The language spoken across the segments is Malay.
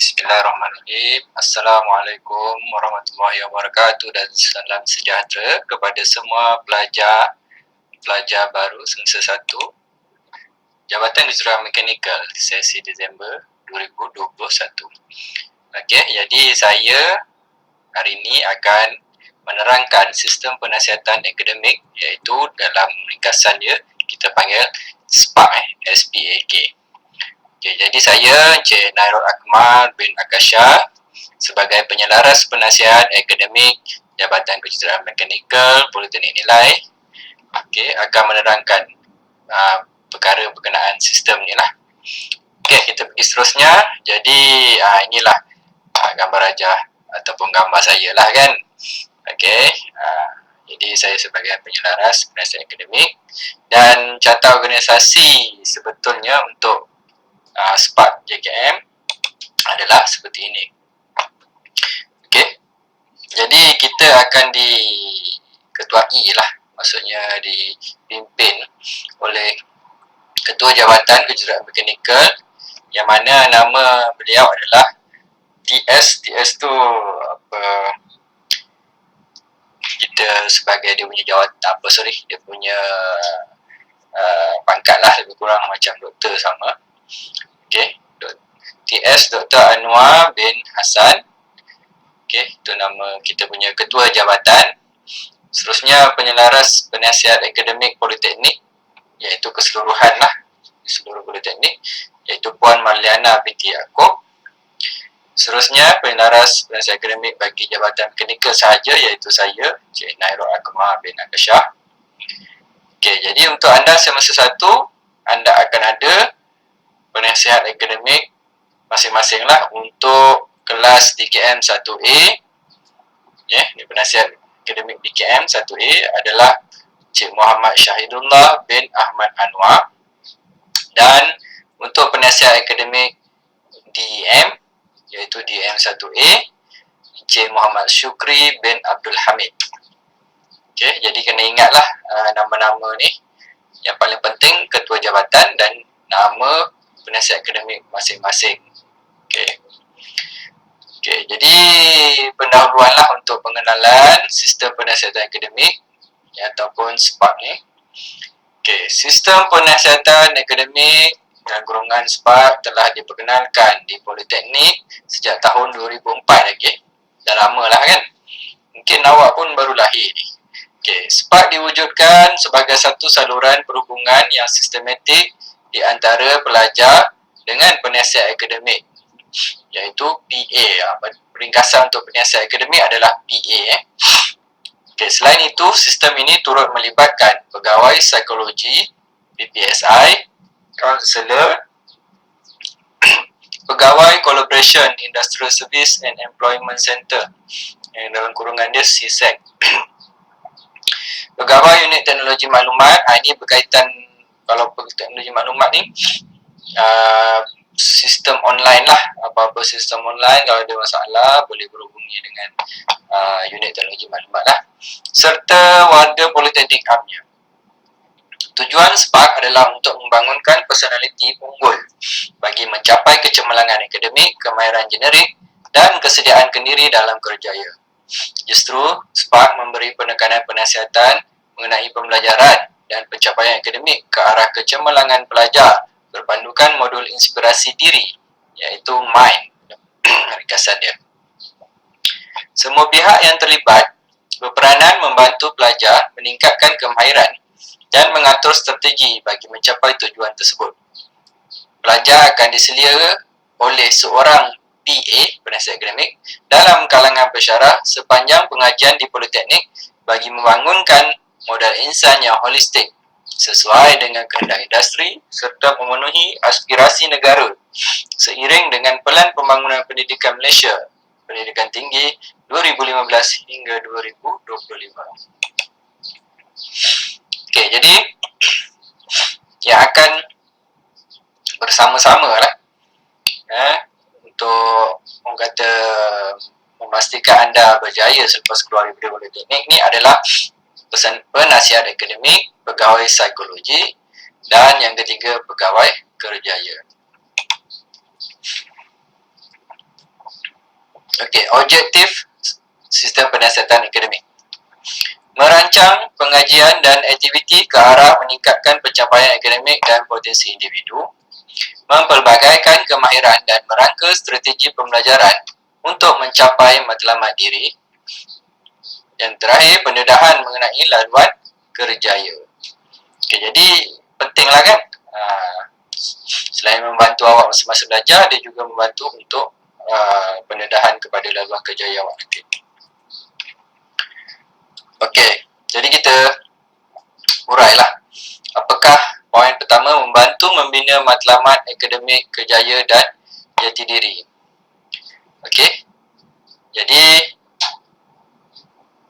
Bismillahirrahmanirrahim. Assalamualaikum warahmatullahi wabarakatuh dan salam sejahtera kepada semua pelajar baru semester 1 Jabatan Jururawat Mekanikal sesi Disember 2021. Okey, jadi saya hari ini akan menerangkan sistem penasihatan akademik, iaitu dalam ringkasan dia kita panggil SPAK, SPAK. Okay, jadi saya Encik Nairul Akmal bin Akasha sebagai penyelaras penasihat akademik Jabatan Kejuruteraan Mekanikal Politeknik Nilai akan menerangkan perkara berkenaan sistem ni lah. Okey, kita pergi seterusnya. Jadi inilah gambar rajah ataupun gambar saya lah kan. Okey, jadi saya sebagai penyelaras penasihat akademik dan carta organisasi sebetulnya untuk SPAK JKM adalah seperti ini. Okey. Jadi kita akan diketuai lah, maksudnya dipimpin oleh Ketua Jabatan Kejuruteraan Mekanikal yang mana nama beliau adalah TS. TS tu apa, kita sebagai dia punya jawatan dia punya pangkat lah, lebih kurang macam doktor sama. Okey, TS Dr. Anwar bin Hassan. Okey, itu nama kita punya ketua jabatan. Seterusnya penyelaras penasihat akademik politeknik, iaitu keseluruhan lah, seluruh politeknik, iaitu Puan Marliana binti Yaakob. Seterusnya penyelaras penasihat akademik bagi jabatan mekanikal sahaja, iaitu saya Encik Nairul Akmal bin Akasha. Okey, jadi untuk anda semester 1, anda akan ada penasihat akademik masing-masing lah. Untuk kelas DKM 1A, ni penasihat akademik DKM 1A adalah Cik Muhammad Syahidullah bin Ahmad Anwar. Dan untuk penasihat akademik DM, iaitu DM 1A, Cik Muhammad Syukri bin Abdul Hamid. Okey, jadi kena ingatlah nama-nama ni. Yang paling penting ketua jabatan dan nama penasihat akademik masing-masing. Okey, jadi pendahuluanlah untuk pengenalan sistem penasihatan akademik ataupun SPAK ni. Okey, sistem penasihatan akademik dan golongan SPAK telah diperkenalkan di Politeknik sejak tahun 2004 lagi. Dah lama lah kan. Mungkin awak pun baru lahir ni. Okey, SPAK diwujudkan sebagai satu saluran perhubungan yang sistematik di antara pelajar dengan penasihat akademik, iaitu PA. Peringkasan untuk penasihat akademik adalah PA. Okay, selain itu, sistem ini turut melibatkan pegawai psikologi, PPSI, kaunselor, pegawai Collaboration Industrial Service and Employment Center, yang dalam kurungan dia CSEC, pegawai unit teknologi maklumat. Ini berkaitan, kalau teknologi maklumat ni sistem online lah, apa-apa sistem online, kalau ada masalah boleh berhubungi dengan unit teknologi maklumat lah, serta warga politeknik amnya. Tujuan SPAK adalah untuk membangunkan personaliti unggul bagi mencapai kecemerlangan akademik, kemahiran generik dan kesediaan kendiri dalam kerjaya. Justru SPAK memberi penekanan penasihatan mengenai pembelajaran dan pencapaian akademik ke arah kecemerlangan pelajar berpandukan modul inspirasi diri, iaitu MIND, ringkasan dia. Semua pihak yang terlibat berperanan membantu pelajar meningkatkan kemahiran dan mengatur strategi bagi mencapai tujuan tersebut. Pelajar akan diselia oleh seorang PA, penasihat akademik, dalam kalangan pensyarah sepanjang pengajian di Politeknik bagi membangunkan modal insan yang holistik sesuai dengan kehendak industri serta memenuhi aspirasi negara seiring dengan Pelan Pembangunan Pendidikan Malaysia Pendidikan Tinggi 2015 hingga 2025. Okey, jadi yang akan bersama-sama lah untuk orang kata memastikan anda berjaya selepas keluar dari politeknik ni adalah penasihat akademik, pegawai psikologi, dan yang ketiga pegawai kerjaya. Okey, objektif sistem penasihatan akademik. Merancang pengajian dan aktiviti ke arah meningkatkan pencapaian akademik dan potensi individu, mempelbagaikan kemahiran dan merangka strategi pembelajaran untuk mencapai matlamat diri. Yang terakhir, pendedahan mengenai laluan kerjaya. Okay, jadi pentinglah kan, selain membantu awak masa-masa belajar, dia juga membantu untuk pendedahan kepada laluan kerjaya awak nanti. Okey, jadi kita urailah. Apakah poin pertama, membantu membina matlamat akademik kerjaya dan jati diri. Okey, jadi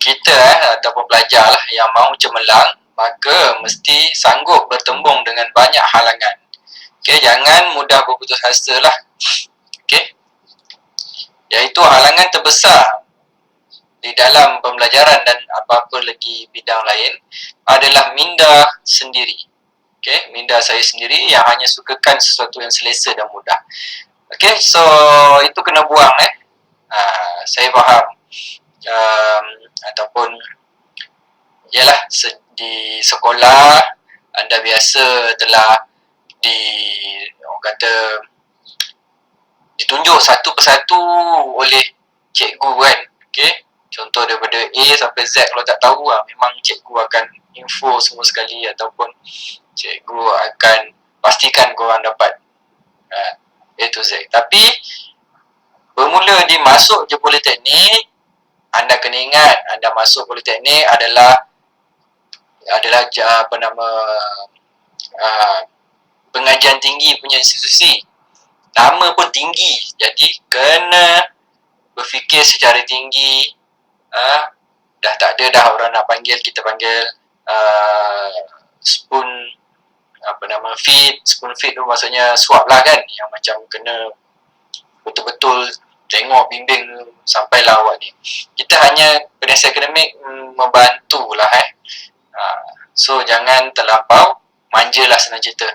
kita ataupun pelajar lah yang mahu cemerlang, maka mesti sanggup bertembung dengan banyak halangan. Okey, jangan mudah berputus asa lah. Okey, iaitu halangan terbesar di dalam pembelajaran dan apa-apa lagi bidang lain adalah minda sendiri. Okey, minda saya sendiri yang hanya sukakan sesuatu yang selesa dan mudah. Okey, so itu kena buang saya faham. Ataupun ialah di sekolah anda biasa telah orang kata ditunjuk satu persatu oleh cikgu kan. Okey, contoh daripada A sampai Z, kalau tak tahu memang cikgu akan info semua sekali ataupun cikgu akan pastikan korang dapat A to Z. Tapi bermula di masuk je politeknik, anda kena ingat anda masuk politeknik adalah pengajian tinggi punya institusi. Nama pun tinggi, jadi kena berfikir secara tinggi. Dah tak ada dah orang nak panggil, kita panggil spoon feed tu maksudnya suap lah kan, yang macam kena betul-betul tengok bimbing sampailah awak ni. Kita hanya penasihat akademik membantulah so jangan terlampau manja lah, senang cerita.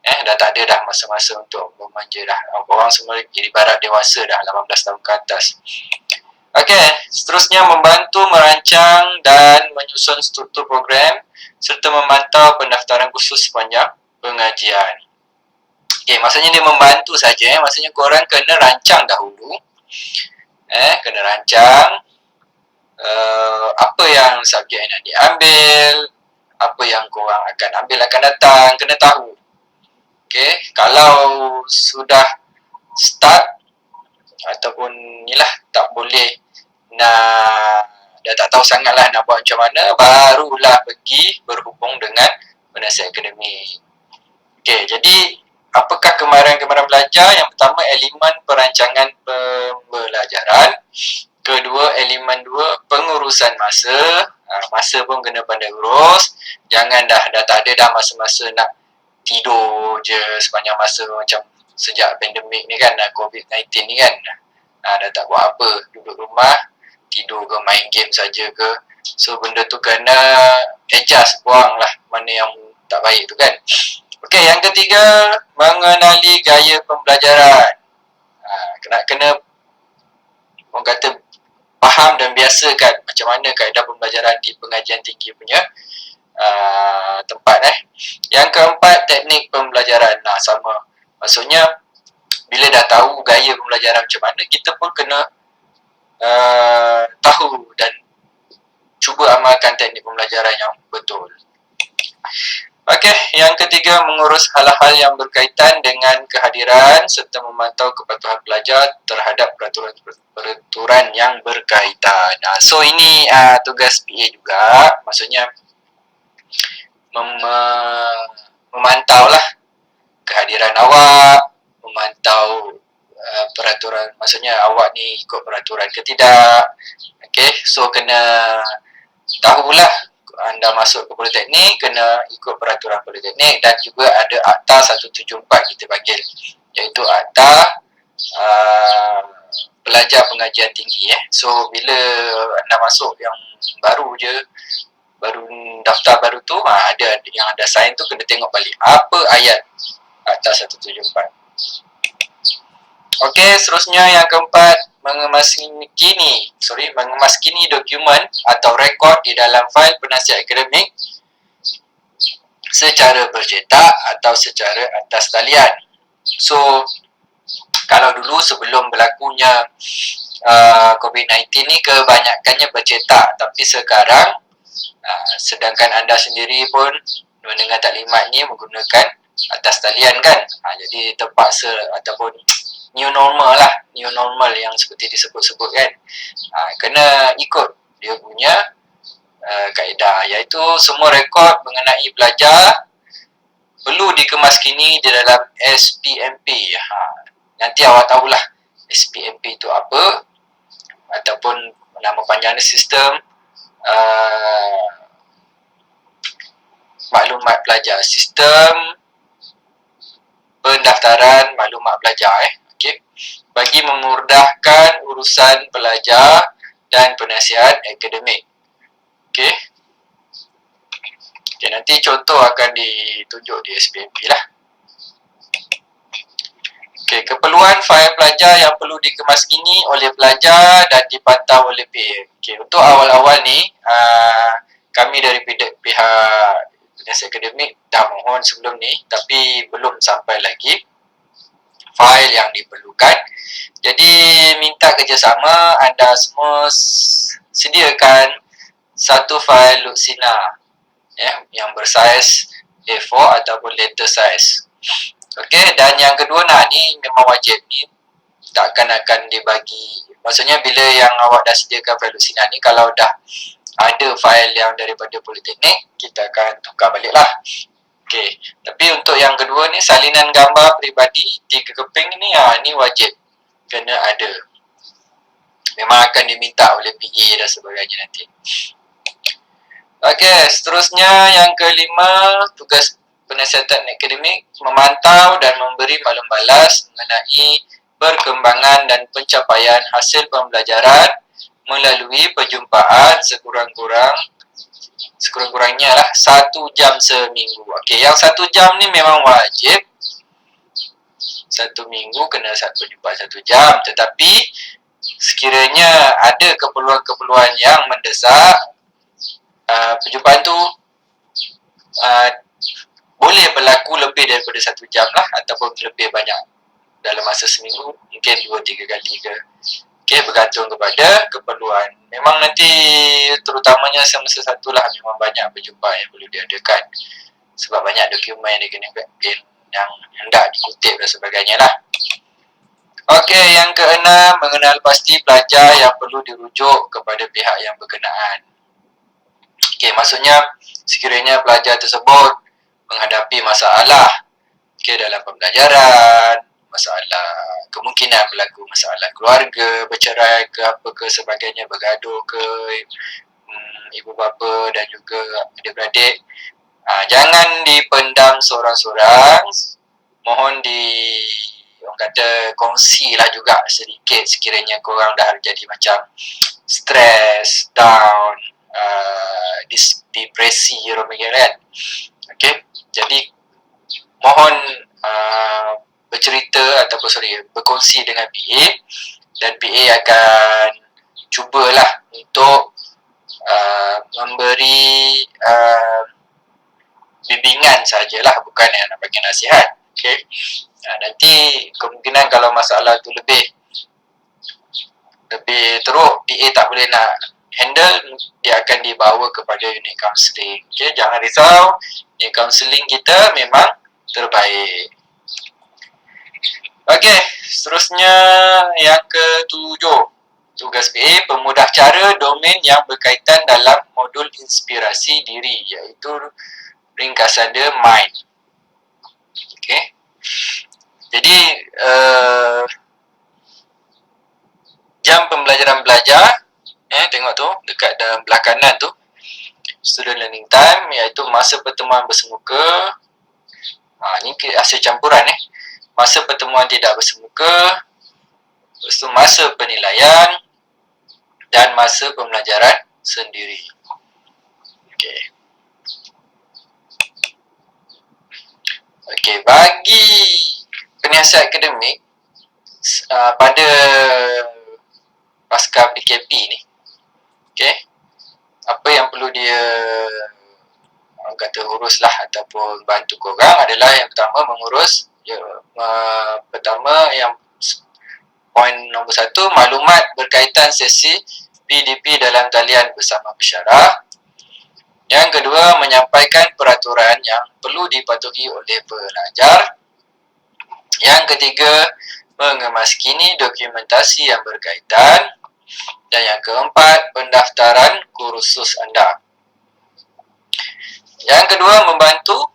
Dah tak ada dah masa-masa untuk memanja dah. Orang semua jadi barat dewasa dah, 18 tahun ke atas. Okey, seterusnya membantu merancang dan menyusun struktur program serta memantau pendaftaran khusus sepanjang pengajian. Okey, maksudnya dia membantu saja, maksudnya korang kena rancang dahulu. Kena rancang apa yang subjek yang nak diambil, apa yang korang akan ambil akan datang, kena tahu. Okey, kalau sudah start ataupun inilah tak boleh dah tak tahu sangat lah nak buat macam mana, barulah pergi berhubung dengan penasihat akademik. Okey, jadi apakah kemahiran-kemahiran belajar? Yang pertama, elemen perancangan pembelajaran. Kedua, elemen pengurusan masa. Masa pun kena pandai urus. Jangan dah tak ada dah masa-masa nak tidur je sepanjang masa, macam sejak pandemik ni kan, COVID-19 ni kan. Dah tak buat apa, duduk rumah, tidur ke, main game saja ke. So benda tu kena adjust, buang lah mana yang tak baik tu kan. Okey, yang ketiga, mengenali gaya pembelajaran. Kena orang kata faham dan biasakan macam mana kaedah pembelajaran di pengajian tinggi punya tempat. Yang keempat, teknik pembelajaran. Sama, maksudnya bila dah tahu gaya pembelajaran macam mana, kita pun kena tahu dan cuba amalkan teknik pembelajaran yang betul. Okey, yang ketiga, mengurus hal-hal yang berkaitan dengan kehadiran serta memantau kepatuhan pelajar terhadap peraturan yang berkaitan. So ini tugas PA juga, maksudnya memantau lah kehadiran awak, memantau peraturan, maksudnya awak ni ikut peraturan ke tidak. Okey, so kena tahulah anda masuk ke politeknik, kena ikut peraturan politeknik. Dan juga ada Akta 174 kita panggil, iaitu Akta Pelajar Pengajian Tinggi. So bila anda masuk yang baru je, baru daftar baru tu, ada yang ada sign tu, kena tengok balik apa ayat Akta 174. Okey, seterusnya yang keempat, mengemaskini dokumen atau rekod di dalam fail penasihat akademik secara bercetak atau secara atas talian. So, kalau dulu sebelum berlakunya COVID-19 ni kebanyakannya bercetak, tapi sekarang sedangkan anda sendiri pun mendengar taklimat ni menggunakan atas talian kan, jadi terpaksa ataupun new normal yang seperti disebut-sebut kan, kena ikut dia punya kaedah, iaitu semua rekod mengenai pelajar perlu dikemaskini di dalam SPMP. Nanti awak tahulah SPMP itu apa, ataupun nama panjangnya sistem maklumat pelajar, sistem pendaftaran maklumat pelajar okay. Bagi memudahkan urusan pelajar dan penasihat akademik. Okay, nanti contoh akan ditunjuk di SPMP lah. Okay, keperluan fail pelajar yang perlu dikemaskini oleh pelajar dan dipantau oleh PA. Okay, untuk awal-awal ni kami dari pihak penasihat akademik dah mohon sebelum ni, tapi belum sampai lagi fail yang diperlukan. Jadi minta kerjasama anda semua sediakan satu fail Luxina yang bersaiz A4 ataupun letter size. Okey, dan yang kedua ni memang wajib, ni takkan akan dibagi. Maksudnya bila yang awak dah sediakan fail Luxina ni, kalau dah ada fail yang daripada politeknik, kita akan tukar balik lah. Okey, tapi untuk yang kedua ni, salinan gambar peribadi 3 keping ni, ni wajib kena ada. Memang akan diminta oleh PA dan sebagainya nanti. Okey, seterusnya yang kelima, tugas penasihat akademik memantau dan memberi maklum balas mengenai perkembangan dan pencapaian hasil pembelajaran melalui perjumpaan sekurang-kurangnya lah 1 jam seminggu. Okey, yang 1 jam ni memang wajib. 1 minggu kena perjumpaan 1 jam, tetapi sekiranya ada keperluan-keperluan yang mendesak, perjumpaan tu boleh berlaku lebih daripada 1 jam lah, ataupun lebih banyak dalam masa seminggu, mungkin 2-3 kali ke. Okey, bergantung kepada keperluan. Memang nanti terutamanya semester 1 lah, memang banyak perjumpaan yang perlu diadakan sebab banyak dokumen yang kena yang hendak dikutip dan sebagainya lah. Okey, yang keenam, mengenal pasti pelajar yang perlu dirujuk kepada pihak yang berkenaan. Okey, maksudnya sekiranya pelajar tersebut menghadapi masalah dalam pembelajaran, masalah kemungkinan berlaku masalah keluarga, bercerai ke apa ke sebagainya, bergaduh ke ibu bapa dan juga adik-beradik, jangan dipendam seorang-seorang. Mohon orang kata kongsilah juga sedikit sekiranya korang dah jadi macam stres, down, depresi kan. Okey, jadi mohon berkongsi dengan PA, dan PA akan cubalah untuk memberi bimbingan sajalah, bukan yang nak bagi nasihat. Okey, nanti kemungkinan kalau masalah tu lebih teruk, PA tak boleh nak handle, dia akan dibawa kepada unit kaunseling. Okey, jangan risau, unit kaunseling kita memang terbaik. Okey, seterusnya yang ke-7, tugas PA pemudah cara domain yang berkaitan dalam modul inspirasi diri, iaitu ringkasan dia MIND. Okey, jadi jam pembelajaran belajar, tengok tu dekat dalam belah kanan tu, student learning time, iaitu masa pertemuan bersemuka. Ni hasil campuran masa pertemuan tidak bersemuka, lepas tu masa penilaian dan masa pembelajaran sendiri. Okey. Okey, bagi penasihat akademik pada naskah PKP ni. Okey. Apa yang perlu dia orang kata uruslah ataupun bantu korang adalah yang pertama mengurus pertama yang poin nombor 1, maklumat berkaitan sesi PDP dalam talian bersama pesyarah. Yang kedua, menyampaikan peraturan yang perlu dipatuhi oleh pelajar. Yang ketiga, mengemaskini dokumentasi yang berkaitan. Dan yang keempat, pendaftaran kursus anda. Yang kedua, membantu.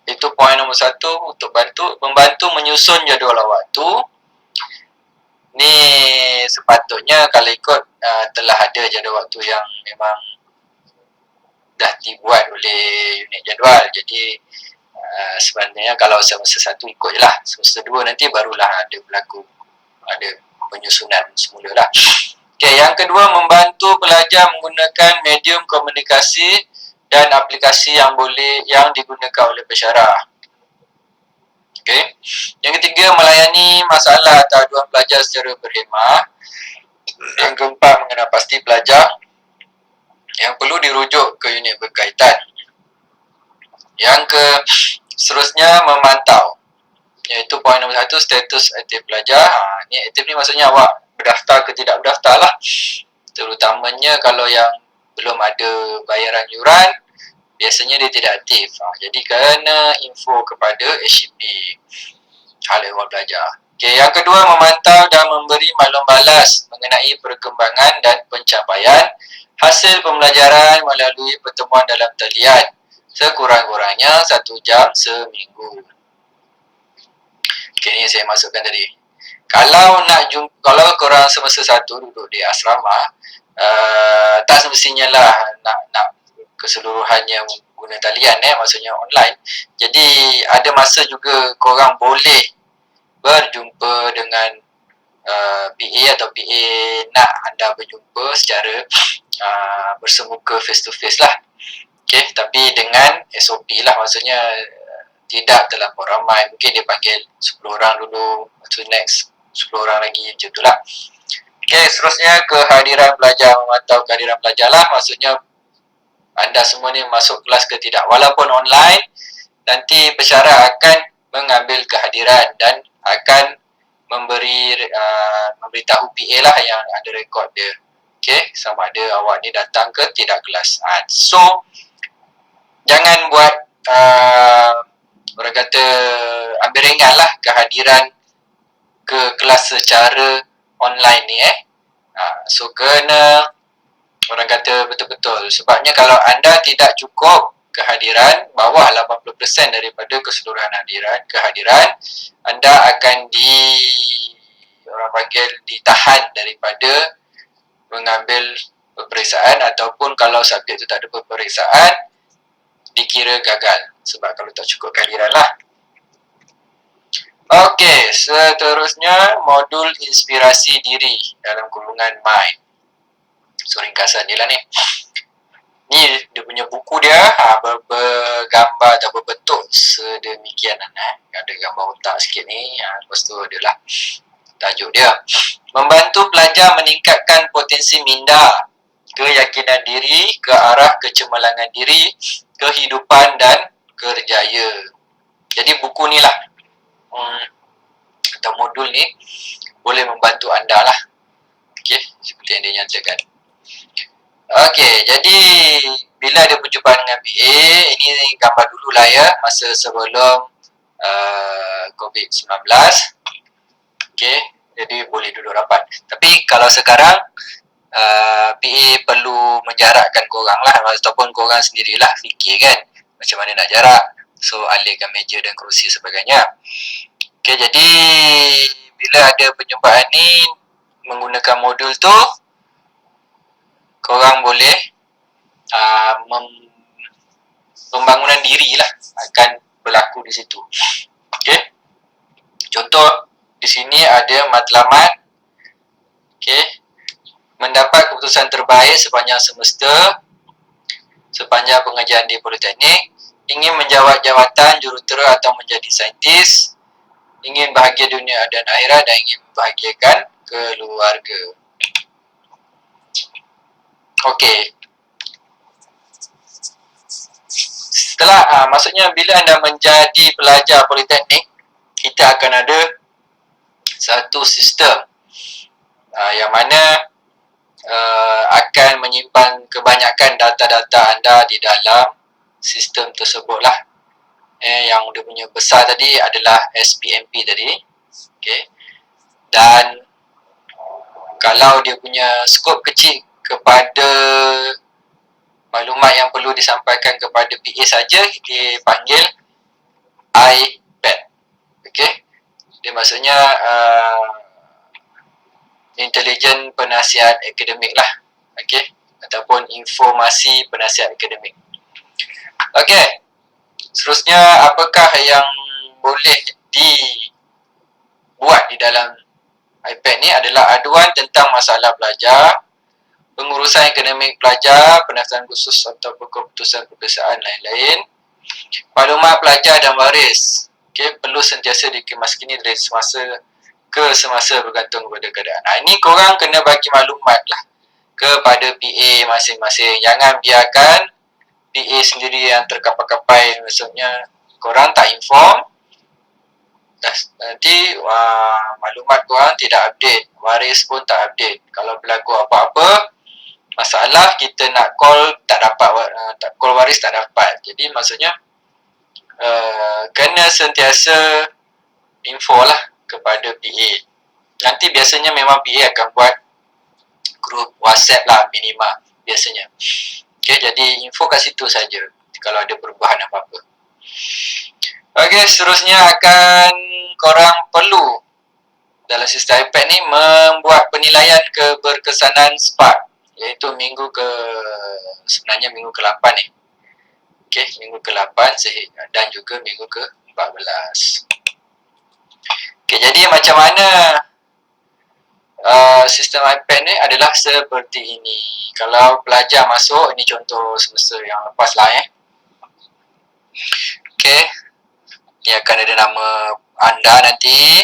Itu poin nombor 1 untuk membantu menyusun jadual waktu. Ni sepatutnya kalau ikut telah ada jadual waktu yang memang dah dibuat oleh unit jadual. Jadi sebenarnya kalau semester 1 ikut je lah. Semester 2 nanti barulah ada berlaku, ada penyusunan semula lah. Okay, yang kedua, membantu pelajar menggunakan medium komunikasi dan aplikasi yang digunakan oleh pesyarah. Okay. Yang ketiga, melayani masalah atau aduan pelajar secara berhemah. Yang keempat, mengenal pasti pelajar yang perlu dirujuk ke unit berkaitan. Yang seterusnya, memantau, iaitu poin nombor 1, status aktif pelajar. Ni aktif ni maksudnya awak berdaftar ke tidak berdaftar lah. Terutamanya kalau yang belum ada bayaran yuran, biasanya dia tidak aktif. Jadi kena info kepada HCP, hal ehwal pelajar. Okay, yang kedua, memantau dan memberi maklum balas mengenai perkembangan dan pencapaian hasil pembelajaran melalui pertemuan dalam talian sekurang-kurangnya 1 jam seminggu. Okay, ni saya masukkan tadi. Kalau korang semester 1 duduk di asrama, tak semestinya lah nak keseluruhannya guna talian, maksudnya online. Jadi ada masa juga korang boleh berjumpa dengan PA atau PA nak anda berjumpa secara bersemuka face to face lah. Okay, tapi dengan SOP lah, maksudnya tidak terlampau ramai. Mungkin dia panggil 10 orang dulu, lepas tu next 10 orang lagi, macam tu lah. Okay, seterusnya kehadiran pelajar, memantau kehadiran pelajar lah. Maksudnya anda semua ni masuk kelas ke tidak. Walaupun online, nanti pesyarah akan mengambil kehadiran dan akan memberitahu PA lah yang ada rekod dia. Okay, sama ada awak ni datang ke tidak kelas. So, jangan buat orang kata ambil ringan lah kehadiran ke kelas secara online ni. So, kena orang kata betul-betul. Sebabnya kalau anda tidak cukup kehadiran, bawah 80% daripada keseluruhan kehadiran, anda akan ditahan daripada mengambil peperiksaan, ataupun kalau subjek itu tak ada peperiksaan, dikira gagal sebab kalau tak cukup kehadiran lah. Okey, seterusnya modul inspirasi diri dalam kurungan MIND. So, ringkasan dia lah ni. Ni dia punya buku dia, bergambar atau berbentuk sedemikian. Ada gambar otak sikit ni. Lepas tu adalah tajuk dia. Membantu pelajar meningkatkan potensi minda, keyakinan diri ke arah kecemerlangan diri, kehidupan dan kerjaya. Jadi buku ni lah, atau modul ni boleh membantu anda lah. Okey, seperti yang dia nyatakan. Okey, jadi bila ada perjumpaan dengan PA, ini gambar dululah ya, masa sebelum COVID-19. Okey, jadi boleh duduk rapat. Tapi kalau sekarang, PA perlu menjarakkan korang lah, ataupun korang sendirilah fikir kan macam mana nak jarak. So, alihkan meja dan kerusi sebagainya. Okey, jadi bila ada perjumpaan ni menggunakan modul tu, korang boleh pembangunan diri lah akan berlaku di situ. Okey. Contoh di sini ada matlamat. Okey. Mendapat keputusan terbaik sepanjang semester, sepanjang pengajian di Politeknik, ingin menjawat jawatan jurutera atau menjadi saintis, ingin bahagia dunia dan akhirat, dan ingin membahagiakan keluarga. Okey. Setelah maksudnya bila anda menjadi pelajar politeknik, kita akan ada satu sistem yang mana akan menyimpan kebanyakan data-data anda di dalam sistem tersebut lah. Yang dia punya besar tadi adalah SPMP tadi. Okay. Dan kalau dia punya skop kecil kepada maklumat yang perlu disampaikan kepada PA saja, dipanggil iPad. Okay. Dia maksudnya intelijen penasihat akademik lah. Okay. Ataupun informasi penasihat akademik. Okay. Seterusnya, apakah yang boleh dibuat di dalam iPad ni adalah aduan tentang masalah pelajar, pengurusan akademik pelajar, pendaftaran khusus atau keputusan peperiksaan lain-lain, maklumat pelajar dan waris. Okay, perlu sentiasa dikemaskini dari semasa ke semasa bergantung kepada keadaan. Ini korang kena bagi maklumat lah kepada PA masing-masing. Jangan biarkan PA sendiri yang terkapai-kapai, maksudnya korang tak inform, nanti maklumat korang tidak update, waris pun tak update. Kalau berlaku apa-apa masalah, kita nak call tak dapat, call waris tak dapat. Jadi maksudnya kena sentiasa info lah kepada PA. Nanti biasanya memang PA akan buat grup WhatsApp lah minima biasanya. Okay, jadi info kat situ saja kalau ada perubahan apa-apa. Okay, seterusnya akan korang perlu dalam sistem iPad ni membuat penilaian keberkesanan SPARK, iaitu sebenarnya minggu ke-8 ni. Okay, minggu ke-8 dan juga minggu ke-14. Okay, jadi macam mana sistem iPad ni adalah seperti ini. Kalau pelajar masuk, ini contoh semester yang lepas lah Okay, ni akan ada nama anda nanti,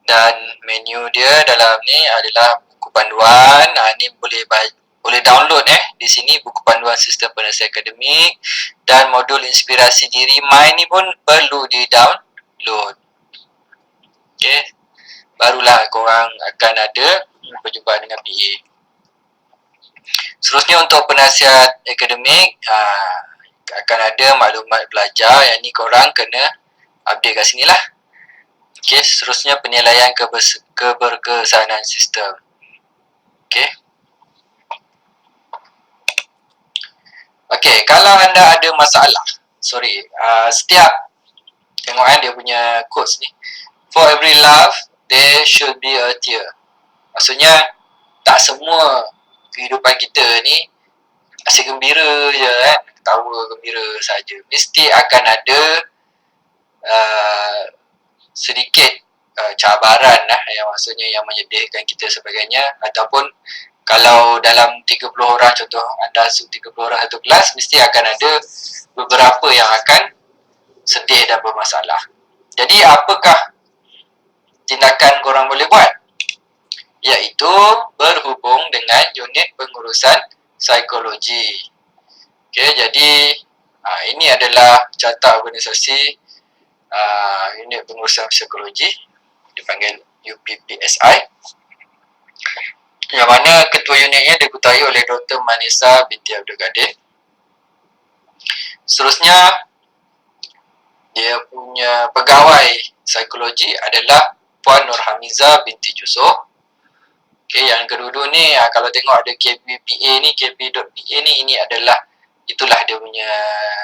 dan menu dia dalam ni adalah buku panduan. Ni boleh download di sini buku panduan sistem penasihat akademik, dan modul inspirasi diri MIND ni pun perlu di download. Okay, barulah korang akan ada perjumpaan dengan PA. Seterusnya untuk penasihat akademik, akan ada maklumat pelajar. Yang ni korang kena update kat sini lah. Okay, seterusnya penilaian keberkesanan sistem. Okay. Okay, kalau anda ada masalah, setiap tengok dia punya quotes ni, for every laugh there should be a tear. Maksudnya tak semua kehidupan kita ni asyik gembira je ketawa gembira saja. Mesti akan ada sedikit cabaran lah, yang maksudnya yang menyedihkan kita sebagainya. Ataupun kalau dalam 30 orang, contoh anda 30 orang satu kelas, mesti akan ada beberapa yang akan sedih dan bermasalah. Jadi apakah tindakan korang boleh buat? Iaitu berhubung dengan unit pengurusan psikologi. Okay, jadi ini adalah carta organisasi unit pengurusan psikologi, dipanggil UPPSI, yang mana ketua unitnya diketuai oleh Dr. Manisa binti Abdul Qadir. Seterusnya, dia punya pegawai psikologi adalah Puan Nurhamiza binti Yusof. Okay, yang kedua-dua ni kalau tengok ada KBPA ni, KB.PA ni, itulah dia punya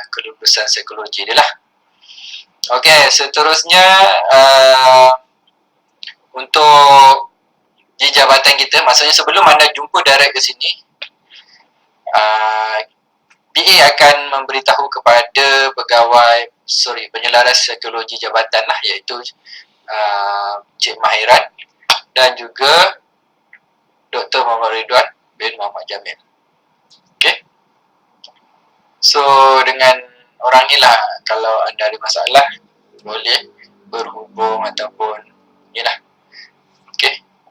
kelulusan psikologi dia lah. Okay, seterusnya untuk di jabatan kita, maksudnya sebelum anda jumpa direct ke sini, PA akan memberitahu kepada penyelaras psikologi jabatan lah, iaitu Cik Mahiran dan juga Dr. Muhammad Ridwan bin Muhammad Jamil. Okay, so dengan orang ni lah, kalau anda ada masalah boleh berhubung ataupun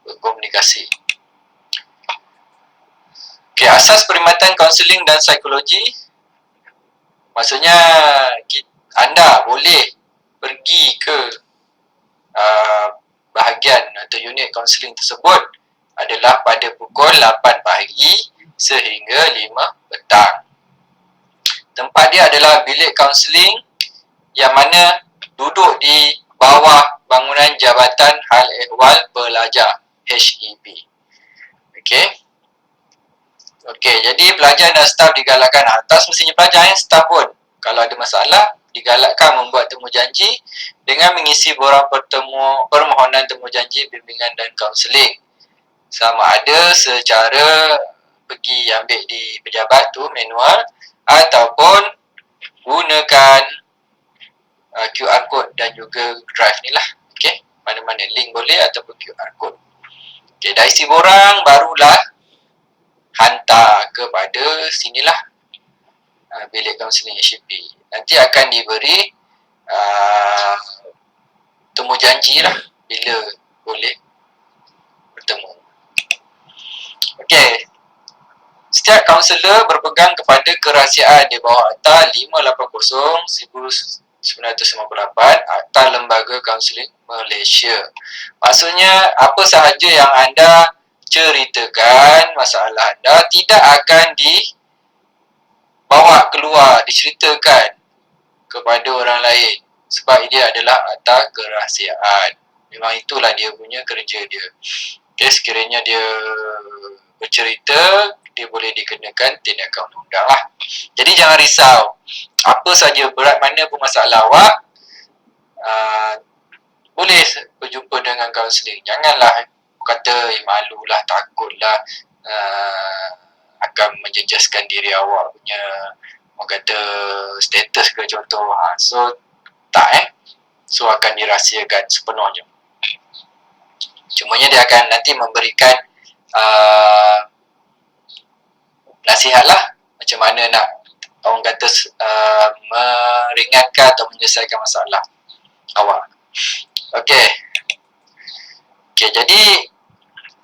berkomunikasi. Okay, asas perkhidmatan kaunseling dan psikologi, maksudnya anda boleh pergi ke bahagian atau unit kaunseling tersebut adalah pada pukul 8 pagi sehingga 5 petang. Tempat dia adalah bilik kaunseling yang mana duduk di bawah bangunan Jabatan Hal Ehwal Pelajar HEP. Okey, jadi pelajar dan staf digalakkan, atas mestinya pelajar staf pun kalau ada masalah digalakkan membuat temujanji dengan mengisi borang permohonan temujanji bimbingan dan kaunseling, sama ada secara pergi ambil di pejabat tu manual ataupun gunakan QR code dan juga drive ni lah. Okey, mana-mana link boleh ataupun QR code. Okey, dah isi borang barulah hantar kepada sinilah bilik kaunseling HCP. Nanti akan diberi temujanji lah bila boleh bertemu. Okey, setiap kaunselor berpegang kepada kerahsiaan di bawah Akta 580/1998 Akta Lembaga Kaunseling Malaysia. Maksudnya apa sahaja yang anda ceritakan masalah anda tidak akan dibawa keluar, diceritakan kepada orang lain sebab dia adalah akta kerahsiaan. Memang itulah dia punya kerja dia. Okay, sekiranya dia bercerita, dia boleh dikenakan tindakan undang-undang lah. Jadi jangan risau, apa saja berat mana pun masalah awak, boleh berjumpa dengan kaunseling. Janganlah kata malulah, takutlah akan menjejaskan diri awak punya kata status ke contoh. So tak so akan dirahsiakan sepenuhnya. Cumanya dia akan nanti memberikan nasihat lah macam mana nak orang kata meringankan atau menyelesaikan masalah awak. Okey, jadi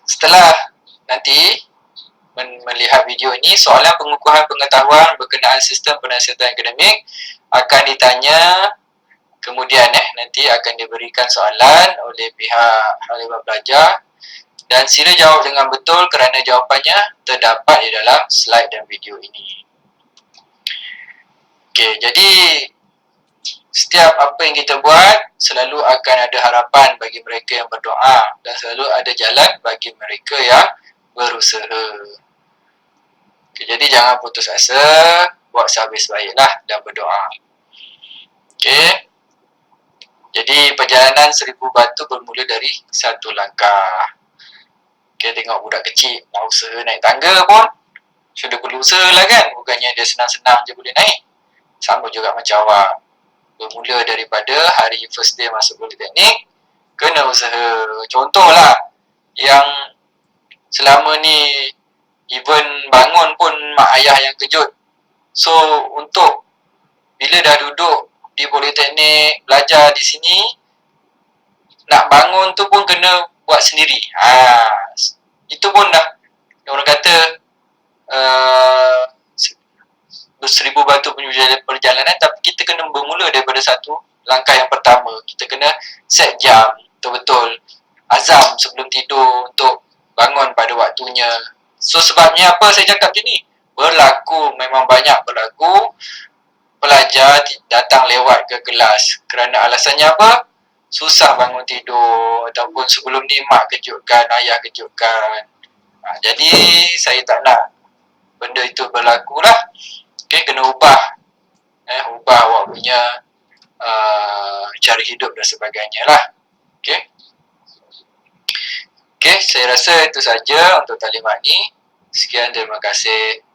setelah nanti melihat video ini, soalan pengukuhan pengetahuan berkenaan sistem penasihatan akademik akan ditanya, kemudian nanti akan diberikan soalan oleh pihak Hal Ehwal Pelajar dan sila jawab dengan betul kerana jawapannya terdapat di dalam slide dan video ini. Okey, jadi setiap apa yang kita buat selalu akan ada harapan bagi mereka yang berdoa dan selalu ada jalan bagi mereka yang berusaha. Okay, jadi jangan putus asa, buat sehabis baiklah dan berdoa. Okey. Jadi perjalanan 1000 batu bermula dari satu langkah. Okey, tengok budak kecil nak usaha naik tangga pun sudah perlu usaha lah kan. Bukannya dia senang-senang je boleh naik. Sama juga macam awak. Bermula daripada hari first day masuk politeknik, kena usaha. Contohlah yang selama ni even bangun pun mak ayah yang kejut. So untuk bila dah duduk di politeknik, belajar di sini, nak bangun tu pun kena buat sendiri. Itu pun dah orang kata 1000 batu punya perjalanan, tapi kita kena bermula daripada satu langkah yang pertama. Kita kena set jam betul-betul, azam sebelum tidur untuk bangun pada waktunya. So sebabnya apa saya cakap macam ni? Berlaku, memang banyak berlaku pelajar datang lewat ke kelas kerana alasannya apa? Susah bangun tidur ataupun sebelum ni mak kejutkan, ayah kejutkan. Jadi saya tak nak benda itu berlaku lah. Okay, kena ubah ubah awak punya cara hidup dan sebagainya lah. Okay, saya rasa itu saja untuk taklimat ni. Sekian, terima kasih.